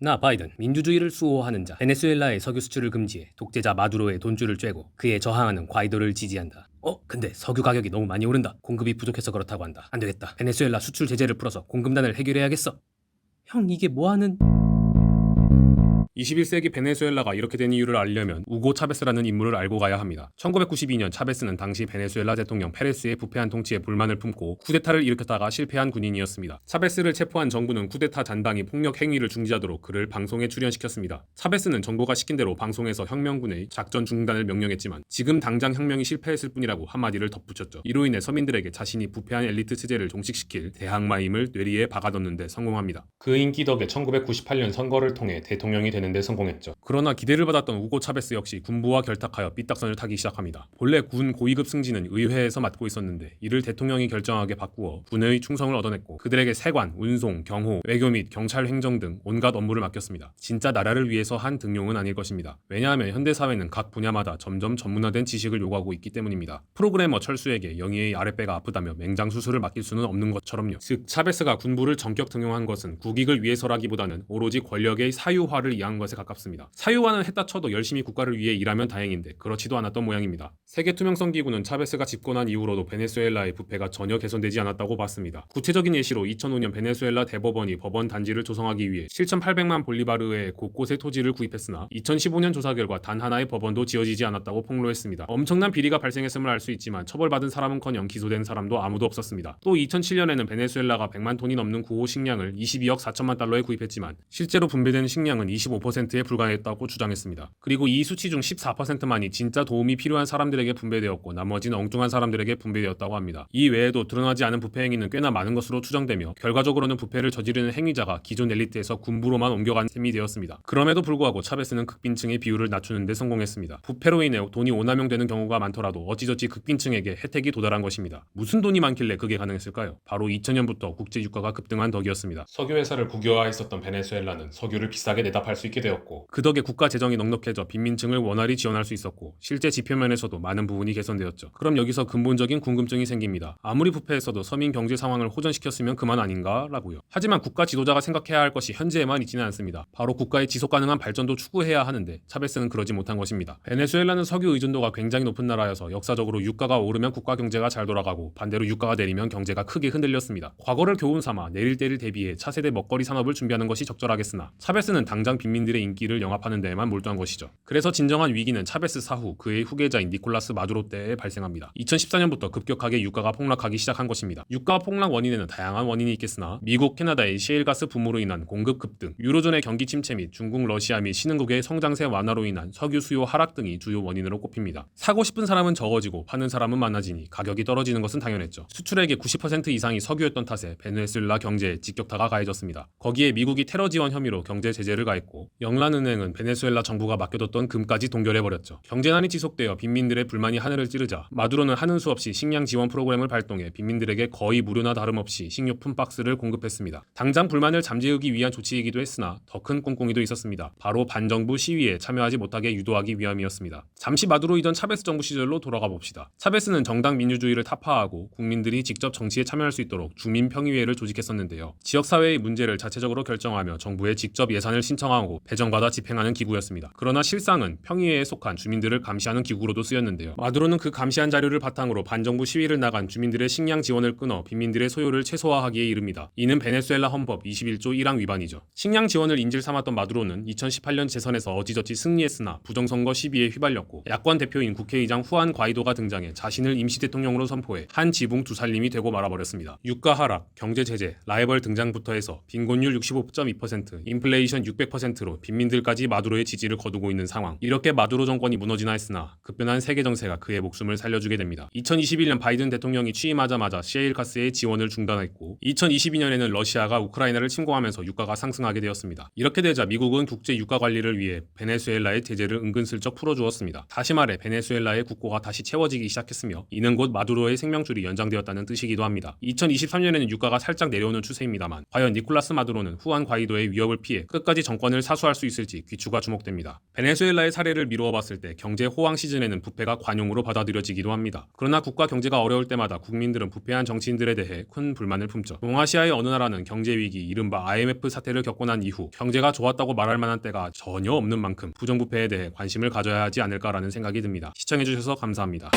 나 바이든, 민주주의를 수호하는 자, 베네수엘라의 석유 수출을 금지해 독재자 마두로의 돈줄을 쬐고 그에 저항하는 과이도를 지지한다. 근데 석유 가격이 너무 많이 오른다. 공급이 부족해서 그렇다고 한다. 안 되겠다. 베네수엘라 수출 제재를 풀어서 공급난을 해결해야겠어. 형, 이게 뭐하는... 21세기 베네수엘라가 이렇게 된 이유를 알려면 우고 차베스라는 인물을 알고 가야 합니다. 1992년 차베스는 당시 베네수엘라 대통령 페레스의 부패한 통치에 불만을 품고 쿠데타를 일으켰다가 실패한 군인이었습니다. 차베스를 체포한 정부는 쿠데타 잔당이 폭력 행위를 중지하도록 그를 방송에 출연시켰습니다. 차베스는 정부가 시킨 대로 방송에서 혁명군의 작전 중단을 명령했지만 지금 당장 혁명이 실패했을 뿐이라고 한마디를 덧붙였죠. 이로 인해 서민들에게 자신이 부패한 엘리트 체제를 종식시킬 대항마임을 뇌리에 박아뒀는데 성공합니다. 그 인기 덕에 1998년 선거를 통해 대통령이 되는 데 성공했죠. 그러나 기대를 받았던 우고 차베스 역시 군부와 결탁하여 삐딱선을 타기 시작합니다. 본래 군 고위급 승진은 의회에서 맡고 있었는데 이를 대통령이 결정하게 바꾸어 군의 충성을 얻어냈고 그들에게 세관, 운송, 경호, 외교 및 경찰 행정 등 온갖 업무를 맡겼습니다. 진짜 나라를 위해서 한 등용은 아닐 것입니다. 왜냐하면 현대사회는 각 분야마다 점점 전문화된 지식을 요구하고 있기 때문입니다. 프로그래머 철수에게 영희의 아랫배가 아프다며 맹장 수술을 맡길 수는 없는 것처럼요. 즉 차베스가 군부를 전격 등용한 것은 국익을 위해서라기보다는 오로지 권력의 사유화를 이해한 것에 가깝습니다. 사유화는 했다 쳐도 열심히 국가를 위해 일하면 다행인데 그렇지도 않았던 모양입니다. 세계투명성기구는 차베스가 집권한 이후로도 베네수엘라의 부패가 전혀 개선되지 않았다고 봤습니다. 구체적인 예시로 2005년 베네수엘라 대법원이 법원 단지를 조성하기 위해 7,800만 볼리바르의 곳곳에 토지를 구입했으나 2015년 조사 결과 단 하나의 법원도 지어지지 않았다고 폭로했습니다. 엄청난 비리가 발생했음을 알 수 있지만 처벌받은 사람은커녕 기소된 사람도 아무도 없었습니다. 또 2007년에는 베네수엘라가 100만 톤이 넘는 구호 식량을 22억 4천만 달러에 구입했지만 실제로 분배된 식량은 25%에 불과했다고 주장했습니다. 그리고 이 수치 중 14%만이 진짜 도움이 필요한 사람들에게 분배되었고 나머지는 엉뚱한 사람들에게 분배되었다고 합니다. 이 외에도 드러나지 않은 부패 행위는 꽤나 많은 것으로 추정되며 결과적으로는 부패를 저지르는 행위자가 기존 엘리트에서 군부로만 옮겨간 셈이 되었습니다. 그럼에도 불구하고 차베스는 극빈층의 비율을 낮추는 데 성공했습니다. 부패로 인해 돈이 오남용되는 경우가 많더라도 어찌저찌 극빈층에게 혜택이 도달한 것입니다. 무슨 돈이 많길래 그게 가능했을까요? 바로 2000년부터 국제 유가가 급등한 덕이었습니다. 석유회사를 국유화했었던 베네수엘라는 석유를 비싸게 내다 팔 수 있게 되었고 그 덕에 국가 재정이 넉넉해져 빈민층을 원활히 지원할 수 있었고 실제 지표면에서도 많은 부분이 개선되었죠. 그럼 여기서 근본적인 궁금증이 생깁니다. 아무리 부패했어도 서민 경제 상황을 호전시켰으면 그만 아닌가라고요. 하지만 국가 지도자가 생각해야 할 것이 현재에만 있지는 않습니다. 바로 국가의 지속가능한 발전도 추구해야 하는데 차베스는 그러지 못한 것입니다. 베네수엘라는 석유 의존도가 굉장히 높은 나라여서 역사적으로 유가가 오르면 국가 경제가 잘 돌아가고 반대로 유가가 내리면 경제가 크게 흔들렸습니다. 과거를 교훈 삼아 내릴 때를 대비해 차세대 먹거리 산업을 준비하는 것이 적절하겠으나 차베스는 당장 빈민들의 인기를 영합하는 데에만 몰두한 것이죠. 그래서 진정한 위기는 차베스 사후 그의 후계자인 니콜라스 마두로 때에 발생합니다. 2014년부터 급격하게 유가가 폭락하기 시작한 것입니다. 유가 폭락 원인에는 다양한 원인이 있겠으나 미국, 캐나다의 셰일가스 붐으로 인한 공급 급등, 유로존의 경기 침체 및 중국, 러시아 및 신흥국의 성장세 완화로 인한 석유 수요 하락 등이 주요 원인으로 꼽힙니다. 사고 싶은 사람은 적어지고 파는 사람은 많아지니 가격이 떨어지는 것은 당연했죠. 수출액의 90% 이상이 석유였던 탓에 베네수엘라 경제에 직격타가 가해졌습니다. 거기에 미국이 테러 지원 혐의로 경제 제재를 가했고 영란은행은 베네수엘라 정부가 맡겨뒀던 금까지 동결해버렸죠. 경제난이 지속되어 빈민들의 불만이 하늘을 찌르자 마두로는 하는 수 없이 식량 지원 프로그램을 발동해 빈민들에게 거의 무료나 다름없이 식료품 박스를 공급했습니다. 당장 불만을 잠재우기 위한 조치이기도 했으나 더 큰 꿍꿍이도 있었습니다. 바로 반정부 시위에 참여하지 못하게 유도하기 위함이었습니다. 잠시 마두로이던 차베스 정부 시절로 돌아가 봅시다. 차베스는 정당 민주주의를 타파하고 국민들이 직접 정치에 참여할 수 있도록 주민평의회를 조직했었는데요. 지역사회의 문제를 자체적으로 결정하며 정부에 직접 예산을 신청하고 배정받아 집행하는 기구였습니다. 그러나 실상은 평의회에 속한 주민들을 감시하는 기구로도 쓰였는데요. 마두로는 그 감시한 자료를 바탕으로 반정부 시위를 나간 주민들의 식량 지원을 끊어 빈민들의 소요를 최소화하기에 이릅니다. 이는 베네수엘라 헌법 21조 1항 위반이죠. 식량 지원을 인질 삼았던 마두로는 2018년 재선에서 어지저지 승리했으나 부정선거 시비에 휘발렸고 야권 대표인 국회의장 후안 과이도가 등장해 자신을 임시 대통령으로 선포해 한 지붕 두 살림이 되고 말아버렸습니다. 유가 하락, 경제 제재, 라이벌 등장부터 해서 빈곤율 65.2%, 인플레이션 600%로 빈민들까지 마두로의 지지를 거두고 있는 상황. 이렇게 마두로 정권이 무너지나 했으나 급변한 세계 정세가 그의 목숨을 살려주게 됩니다. 2021년 바이든 대통령이 취임하자마자 셰일가스의 지원을 중단했고 2022년에는 러시아가 우크라이나를 침공하면서 유가가 상승하게 되었습니다. 이렇게 되자 미국은 국제 유가 관리를 위해 베네수엘라의 제재를 은근슬쩍 풀어주었습니다. 다시 말해 베네수엘라의 국고가 다시 채워지기 시작했으며 이는 곧 마두로의 생명줄이 연장되었다는 뜻이기도 합니다. 2023년에는 유가가 살짝 내려오는 추세입니다만 과연 니콜라스 마두로는 후안 과이도의 위협을 피해 끝까지 정권을 사수할 해소할 수 있을지 귀추가 주목됩니다. 베네수엘라의 사례를 미루어 봤을 때 경제 호황 시즌에는 부패가 관용으로 받아들여지기도 합니다. 그러나 국가 경제가 어려울 때마다 국민들은 부패한 정치인들에 대해 큰 불만을 품죠. 동아시아의 어느 나라는 경제 위기, 이른바 IMF 사태를 겪고 난 이후 경제가 좋았다고 말할 만한 때가 전혀 없는 만큼 부정부패에 대해 관심을 가져야 하지 않을까라는 생각이 듭니다. 시청해주셔서 감사합니다.